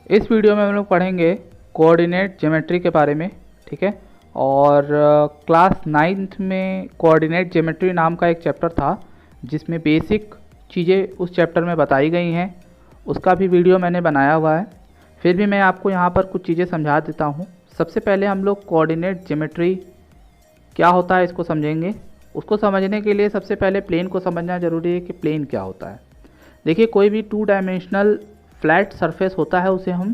इस वीडियो में हम लोग पढ़ेंगे कोऑर्डिनेट ज्योमेट्री के बारे में, ठीक है। और क्लास 9th में कोऑर्डिनेट ज्योमेट्री नाम का एक चैप्टर था जिसमें बेसिक चीज़ें उस चैप्टर में बताई गई हैं। उसका भी वीडियो मैंने बनाया हुआ है। फिर भी मैं आपको यहाँ पर कुछ चीज़ें समझा देता हूँ। सबसे पहले हम लोग कोऑर्डिनेट ज्योमेट्री क्या होता है इसको समझेंगे। उसको समझने के लिए सबसे पहले प्लेन को समझना ज़रूरी है कि प्लेन क्या होता है। देखिए, कोई भी 2 डायमेंशनल फ्लैट सरफेस होता है उसे हम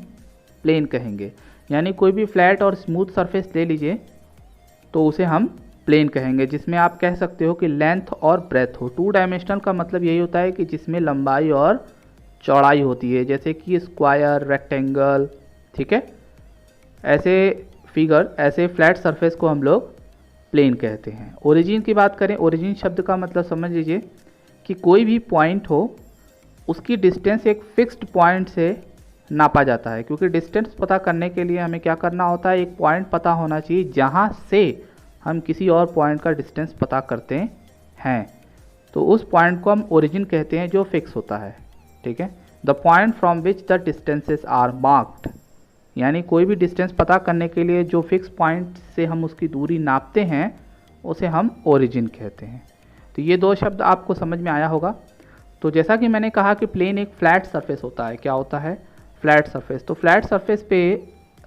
प्लेन कहेंगे। यानी कोई भी फ्लैट और स्मूथ सरफेस ले लीजिए तो उसे हम प्लेन कहेंगे, जिसमें आप कह सकते हो कि लेंथ और ब्रेथ हो। 2 डायमेंशनल का मतलब यही होता है कि जिसमें लंबाई और चौड़ाई होती है, जैसे कि स्क्वायर, रेक्टेंगल, ठीक है। ऐसे फिगर, ऐसे फ्लैट सरफेस को हम लोग प्लेन कहते हैं। ओरिजिन की बात करें, ओरिजिन शब्द का मतलब समझ लीजिए कि कोई भी पॉइंट हो उसकी डिस्टेंस एक फिक्स्ड पॉइंट से नापा जाता है। क्योंकि डिस्टेंस पता करने के लिए हमें क्या करना होता है, एक पॉइंट पता होना चाहिए जहाँ से हम किसी और पॉइंट का डिस्टेंस पता करते हैं। तो उस पॉइंट को हम ओरिजिन कहते हैं जो फिक्स होता है, ठीक है। The point from which the distances are marked, यानी कोई भी डिस्टेंस पता करने के लिए जो फिक्स पॉइंट से हम उसकी दूरी नापते हैं उसे हम ओरिजिन कहते हैं। तो ये 2 शब्द आपको समझ में आया होगा। तो जैसा कि मैंने कहा कि प्लेन एक फ्लैट सरफेस होता है। क्या होता है? Flat surface. तो फ्लैट सरफेस पे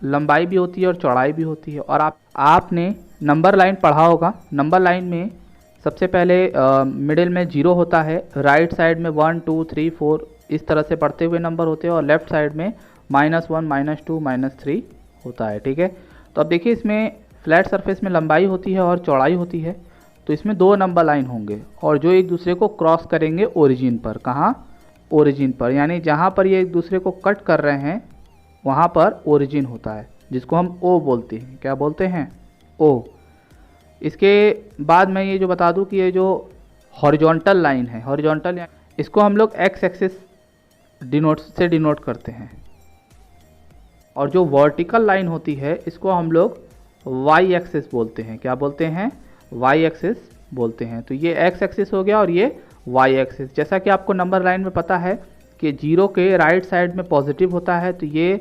लंबाई भी होती है और चौड़ाई भी होती है। और आपने नंबर लाइन पढ़ा होगा। नंबर लाइन में सबसे पहले मिडिल में 0 होता है, राइट साइड में 1 2 3 4 इस तरह से बढ़ते हुए नंबर होते हैं, और लेफ्ट साइड में -1 -2 -3 होता है, ठीक है। तो अब देखिए, इसमें फ्लैट सरफेस में लंबाई होती है और चौड़ाई होती है। तो इसमें 2 नंबर लाइन होंगे और जो एक दूसरे को क्रॉस करेंगे ओरिजिन पर। कहाँ? ओरिजिन पर। यानी जहाँ पर ये एक दूसरे को कट कर रहे हैं वहाँ पर ओरिजिन होता है, जिसको हम ओ बोलते हैं। क्या बोलते हैं? ओ। इसके बाद मैं ये जो बता दूं कि ये जो हॉरिजॉन्टल लाइन है, हॉरिजॉन्टल, इसको हम लोग एक्स एक्सिस डिनोट करते हैं। और जो वर्टिकल लाइन होती है इसको हम लोग वाई एक्सिस बोलते हैं। क्या बोलते हैं? वाई एक्सिस बोलते हैं। तो ये एक्स एक्सिस हो गया और ये वाई एक्सिस। जैसा कि आपको नंबर लाइन में पता है कि 0 के राइट साइड में पॉजिटिव होता है, तो ये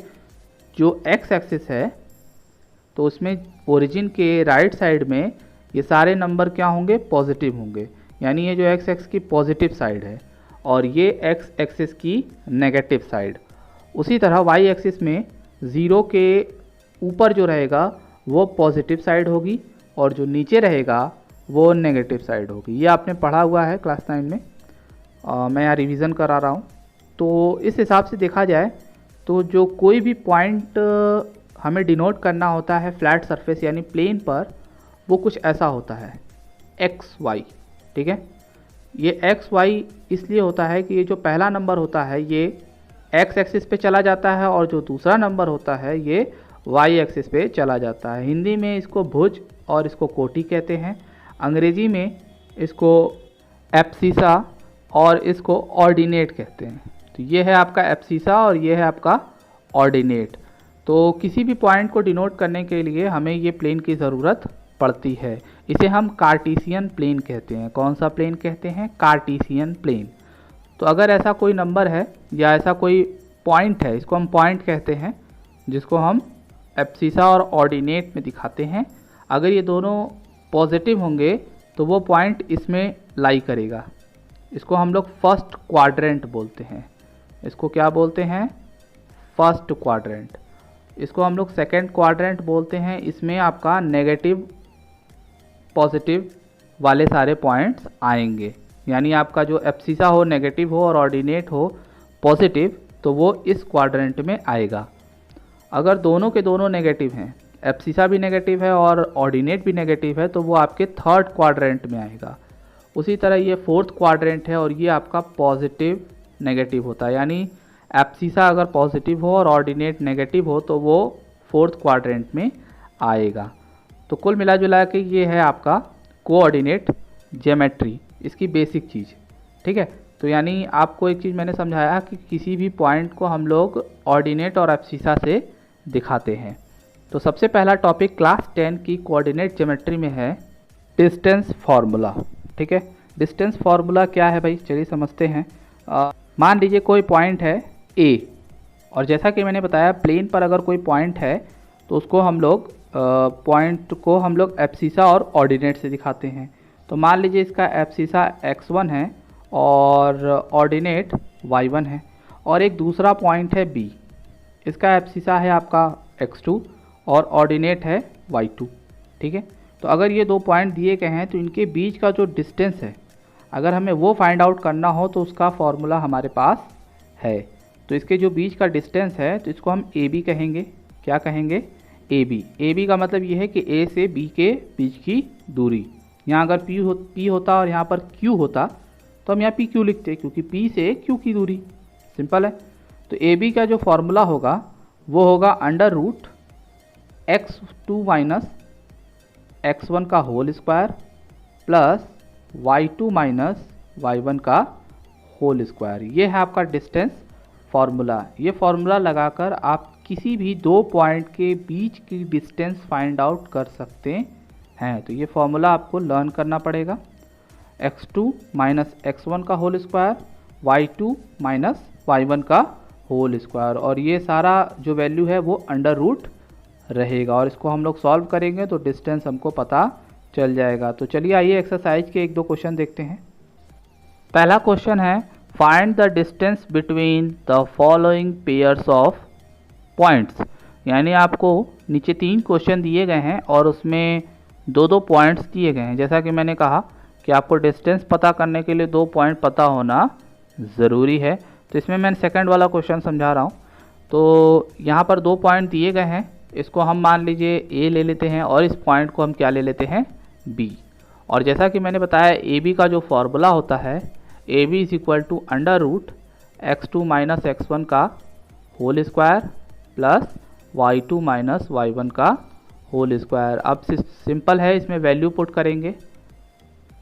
जो एक्स एक्सिस है तो उसमें ओरिजिन के राइट साइड में ये सारे नंबर क्या होंगे? पॉजिटिव होंगे। यानी ये जो एक्स एक्स की पॉजिटिव साइड है और ये एक्स एक्सिस की नेगेटिव साइड। उसी तरह वाई एक्सिस में 0 के ऊपर जो रहेगा वो पॉजिटिव साइड होगी और जो नीचे रहेगा वो नेगेटिव साइड होगी। ये आपने पढ़ा हुआ है क्लास 9 में। मैं यहाँ रिवीजन करा रहा हूँ। तो इस हिसाब से देखा जाए तो जो कोई भी पॉइंट हमें डिनोट करना होता है फ्लैट सरफेस यानी प्लेन पर, वो कुछ ऐसा होता है, एक्स वाई, ठीक है। ये एक्स वाई इसलिए होता है कि ये जो पहला नंबर होता है ये एक्स एक्सिस पे चला जाता है और जो दूसरा नंबर होता है ये वाई एक्सिस पे चला जाता है। हिंदी में इसको भुज और इसको कोटि कहते हैं। अंग्रेजी में इसको एब्सिसा और इसको ऑर्डिनेट कहते हैं। तो ये है आपका एब्सिसा और ये है आपका ऑर्डिनेट। तो किसी भी पॉइंट को डिनोट करने के लिए हमें ये प्लेन की ज़रूरत पड़ती है। इसे हम कार्टेशियन प्लेन कहते हैं। कौन सा प्लेन कहते हैं? Cartesian plane. तो अगर ऐसा कोई नंबर है या ऐसा कोई पॉइंट है, इसको हम पॉइंट कहते हैं, जिसको हम एब्सिसा और ऑर्डिनेट में दिखाते हैं। अगर ये दोनों पॉजिटिव होंगे तो वो पॉइंट इसमें लाई करेगा। इसको हम लोग फर्स्ट क्वाड्रेंट बोलते हैं। इसको क्या बोलते हैं? First quadrant. इसको हम लोग सेकंड क्वाड्रेंट बोलते हैं। इसमें आपका नेगेटिव पॉजिटिव वाले सारे पॉइंट्स आएंगे। यानी आपका जो एब्सिसा हो नेगेटिव हो और ऑर्डिनेट हो पॉजिटिव, तो वो इस क्वाड्रेंट में आएगा। अगर दोनों के दोनों नेगेटिव हैं, एब्सिसा भी नेगेटिव है और ऑर्डिनेट भी नेगेटिव है, तो वो आपके थर्ड क्वाड्रेंट में आएगा। उसी तरह ये फोर्थ क्वाड्रेंट है और ये आपका पॉजिटिव नेगेटिव होता है। यानी एब्सिसा अगर पॉजिटिव हो और ऑर्डिनेट नेगेटिव हो तो वो फोर्थ क्वाड्रेंट में आएगा। तो कुल मिला जुला के ये है आपका कोऑर्डिनेट ज्योमेट्री, इसकी बेसिक चीज़, ठीक है। तो यानी आपको एक चीज़ मैंने समझाया कि किसी भी पॉइंट को हम लोग ऑर्डिनेट और एब्सिसा से दिखाते हैं। तो सबसे पहला टॉपिक क्लास 10 की कोऑर्डिनेट ज्योमेट्री में है डिस्टेंस फार्मूला, ठीक है। डिस्टेंस फार्मूला क्या है भाई? चलिए समझते हैं। मान लीजिए कोई पॉइंट है ए, और जैसा कि मैंने बताया प्लेन पर अगर कोई पॉइंट है तो उसको हम लोग पॉइंट को हम लोग एब्सिसा और ऑर्डिनेट से दिखाते हैं। तो मान लीजिए इसका एब्सिसा x1 है और ऑर्डिनेट y1 है, और एक दूसरा पॉइंट है b, इसका एब्सिसा है आपका x2 और ऑर्डिनेट है y2। ठीक है, तो अगर ये दो पॉइंट दिए गए हैं तो इनके बीच का जो डिस्टेंस है अगर हमें वो फाइंड आउट करना हो तो उसका फॉर्मूला हमारे पास है। तो इसके जो बीच का डिस्टेंस है तो इसको हम ए बी कहेंगे। क्या कहेंगे? A B. ए बी का मतलब ये है कि ए से बी के बीच की दूरी। यहाँ अगर पी होता और यहाँ पर क्यू होता तो हम यहाँ पी क्यू लिखते, क्योंकि पी से क्यू की दूरी। सिंपल है। तो ए बी का जो फॉर्मूला होगा वो होगा under root x2 minus x1 का whole square plus y2 minus y1 का होल स्क्वायर। ये है आपका डिस्टेंस फार्मूला। ये फार्मूला लगाकर आप किसी भी दो पॉइंट के बीच की डिस्टेंस फाइंड आउट कर सकते हैं। तो ये फार्मूला आपको लर्न करना पड़ेगा। x2 माइनस x1 का whole square, y2 minus y1 का होल स्क्वायर, और ये सारा जो वैल्यू है वो अंडर रूट रहेगा, और इसको हम लोग सॉल्व करेंगे तो डिस्टेंस हमको पता चल जाएगा। तो चलिए आइए एक्सरसाइज के एक दो क्वेश्चन देखते हैं। पहला क्वेश्चन है find the distance between the following pairs of points. यानी आपको नीचे 3 क्वेश्चन दिए गए हैं और उसमें दो दो पॉइंट्स दिए गए हैं। जैसा कि मैंने कहा कि आपको डिस्टेंस पता करने के लिए 2 पॉइंट पता होना ज़रूरी है। तो इसमें मैं सेकंड वाला क्वेश्चन समझा रहा हूँ। तो यहाँ पर 2 पॉइंट दिए गए हैं, इसको हम मान लीजिए ए ले लेते हैं और इस पॉइंट को हम क्या ले लेते हैं? बी। और जैसा कि मैंने बताया ए बी का जो फॉर्मूला होता है A B is equal to under root x2 minus x1 का whole square plus y2 minus y1 का होल स्क्वायर। अब सिंपल है, इसमें वैल्यू पुट करेंगे।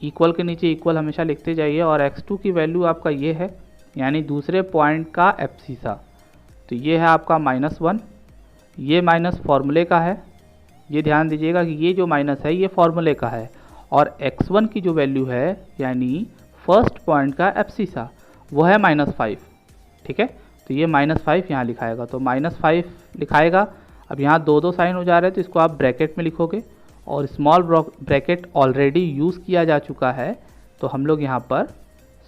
इक्वल के नीचे इक्वल हमेशा लिखते जाइए, और x2 की वैल्यू आपका ये है, यानी दूसरे पॉइंट का एब्सिसा। तो ये है आपका -1, ये माइनस फार्मूले का है। ये ध्यान दीजिएगा कि ये जो माइनस है ये फार्मूले का है, और x1 की जो वैल्यू है यानी फर्स्ट पॉइंट का एब्सिसा वो है -5। ठीक है, तो ये -5 यहाँ लिखाएगा। तो -5 लिखाएगा। अब यहाँ 2 साइन हो जा रहे हैं तो इसको आप ब्रैकेट में लिखोगे, और स्मॉल ब्रैकेट ऑलरेडी यूज़ किया जा चुका है तो हम लोग यहाँ पर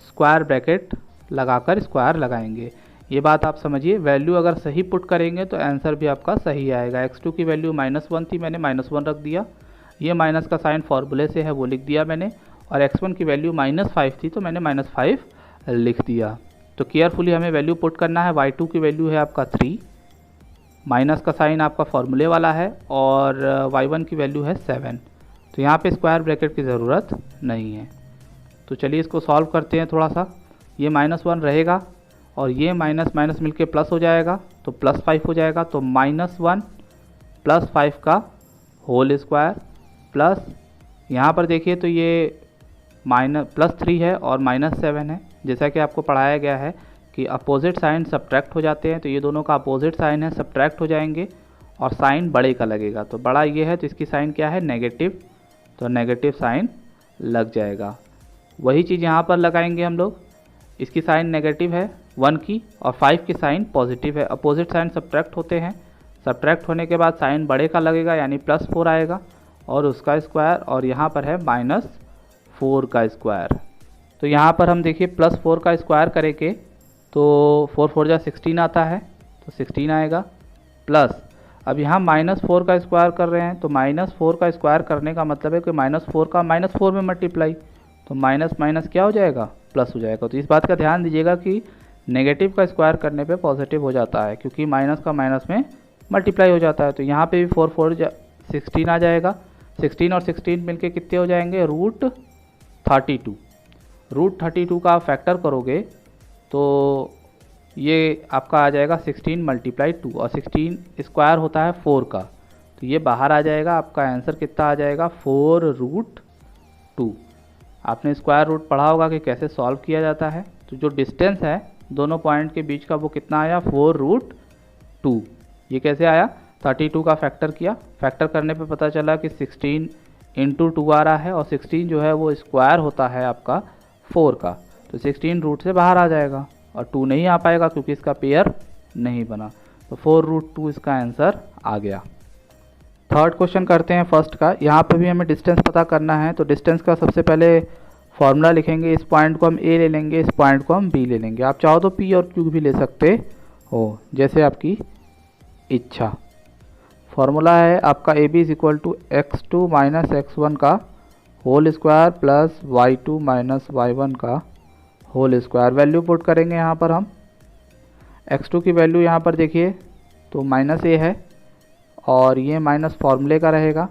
स्क्वायर ब्रैकेट लगाकर स्क्वायर लगाएंगे। ये बात आप समझिए। वैल्यू अगर सही पुट करेंगे तो आंसर भी आपका सही आएगा। x2 की वैल्यू -1 थी, मैंने -1 रख दिया। ये माइनस का साइन फार्मूले से है वो लिख दिया मैंने, और x1 की वैल्यू -5 थी तो मैंने -5 लिख दिया। तो केयरफुली हमें वैल्यू पुट करना है। y2 की वैल्यू है आपका 3, माइनस का साइन आपका फार्मूले वाला है, और y1 की वैल्यू है 7। तो यहाँ पे स्क्वायर ब्रैकेट की ज़रूरत नहीं है। तो चलिए इसको सॉल्व करते हैं थोड़ा सा। ये -1 रहेगा और ये माइनस माइनस मिलके प्लस हो जाएगा तो +5 हो जाएगा। तो -1 + 5 का होल स्क्वायर प्लस, यहाँ पर देखिए तो ये +3 है और -7 है। जैसा कि आपको पढ़ाया गया है कि अपोजिट साइन सब्ट्रैक्ट हो जाते हैं, तो ये दोनों का अपोजिट साइन है, सब्ट्रैक्ट हो जाएंगे और साइन बड़े का लगेगा। तो बड़ा ये है तो इसकी साइन क्या है? नेगेटिव। तो नेगेटिव साइन लग जाएगा। वही चीज़ यहाँ पर लगाएंगे हम लोग। इसकी साइन नेगेटिव है 1 की, और 5 की साइन पॉजिटिव है। अपोजिट साइन सब्ट्रैक्ट होते हैं, सब्ट्रैक्ट होने के बाद साइन बड़े का लगेगा यानी +4 आएगा, और उसका स्क्वायर, और यहाँ पर है -4 का स्क्वायर। तो यहाँ पर हम देखिए +4 का स्क्वायर करेंगे तो 4 4 जा 16 आता है, तो 16 आएगा। प्लस अब यहाँ -4 का स्क्वायर कर रहे हैं, तो -4 का स्क्वायर करने का मतलब है कि -4 का -4 में मल्टीप्लाई, तो माइनस माइनस क्या हो जाएगा? प्लस हो जाएगा। तो इस बात का ध्यान दीजिएगा कि नेगेटिव का स्क्वायर करने पे पॉजिटिव हो जाता है, क्योंकि माइनस का माइनस में मल्टीप्लाई हो जाता है। तो यहाँ पे भी 4 4 16 आ जाएगा। 16 और 16 मिलके कितने हो जाएंगे? √32। √32 का आप फैक्टर करोगे तो ये आपका आ जाएगा 16 × 2, और 16 स्क्वायर होता है 4 का, तो ये बाहर आ जाएगा। आपका आंसर कितना आ जाएगा? 4√2। आपने स्क्वायर रूट पढ़ा होगा कि कैसे सॉल्व किया जाता है। तो जो डिस्टेंस है दोनों पॉइंट के बीच का वो कितना आया? 4√2। ये कैसे आया? 32 का फैक्टर किया, फैक्टर करने पे पता चला कि 16 × 2 आ रहा है, और 16 जो है वो स्क्वायर होता है आपका 4 का, तो 16 रूट से बाहर आ जाएगा, और 2 नहीं आ पाएगा क्योंकि इसका पेयर नहीं बना, तो 4√2 इसका आंसर आ गया। थर्ड क्वेश्चन करते हैं फर्स्ट का। यहाँ पे भी हमें डिस्टेंस पता करना है, तो डिस्टेंस का सबसे पहले फॉर्मूला लिखेंगे। इस पॉइंट को हम ए ले लेंगे, इस पॉइंट को हम बी ले लेंगे। आप चाहो तो पी और क्यू भी ले सकते हो, जैसे आपकी इच्छा। फॉर्मूला है आपका A B is equal to x2 minus x1 का whole square plus y2 minus y1 का होल स्क्वायर। वैल्यू पुट करेंगे यहाँ पर हम। x2 की वैल्यू यहाँ पर देखिए तो माइनस ए है और ये माइनस फॉर्मूले का रहेगा।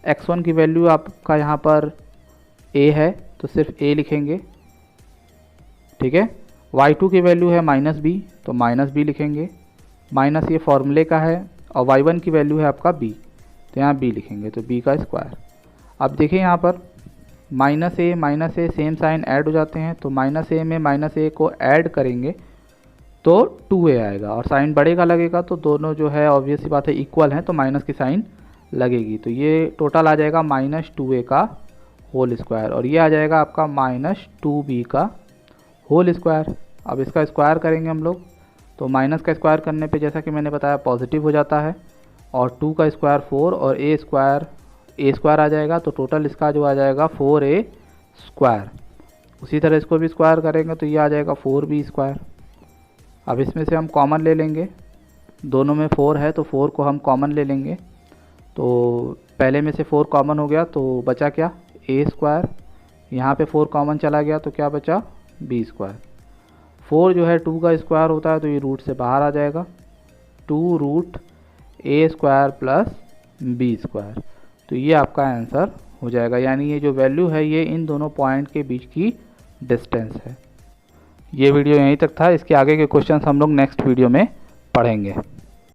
x1 की वैल्यू आपका यहाँ पर a है तो सिर्फ a लिखेंगे, ठीक है। y2 की वैल्यू है माइनस b तो माइनस b लिखेंगे, माइनस ये फॉर्मूले का है, और y1 की वैल्यू है आपका b तो यहाँ b लिखेंगे, तो b का स्क्वायर। अब देखिए यहाँ पर माइनस ए सेम साइन ऐड हो जाते हैं, तो माइनस ए में माइनस ए को ऐड करेंगे तो 2a आएगा, और साइन बढ़ेगा लगेगा तो दोनों जो है ऑब्वियस सी बात है इक्वल हैं, तो माइनस की साइन लगेगी। तो ये टोटल आ जाएगा -2a का होल स्क्वायर, और ये आ जाएगा आपका -2b का होल स्क्वायर। अब इसका स्क्वायर करेंगे हम लोग, तो माइनस का स्क्वायर करने पे जैसा कि मैंने बताया पॉजिटिव हो जाता है, और 2 का स्क्वायर 4 और a स्क्वायर आ जाएगा, तो टोटल इसका जो आ जाएगा 4a स्क्वायर। उसी तरह इसको भी स्क्वायर करेंगे तो ये आ जाएगा 4b स्क्वायर। अब इसमें से हम कॉमन ले लेंगे, दोनों में 4 है तो 4 को हम कॉमन ले लेंगे, तो पहले में से 4 कॉमन हो गया तो बचा क्या a स्क्वायर, यहाँ पे 4 कॉमन चला गया तो क्या बचा b स्क्वायर। 4 जो है 2 का स्क्वायर होता है तो ये रूट से बाहर आ जाएगा, 2√a square plus b square, तो ये आपका आंसर हो जाएगा। यानी ये जो वैल्यू है ये इन दोनों पॉइंट के बीच की डिस्टेंस है। ये वीडियो यहीं तक था, इसके आगे के क्वेश्चंस हम लोग नेक्स्ट वीडियो में पढ़ेंगे।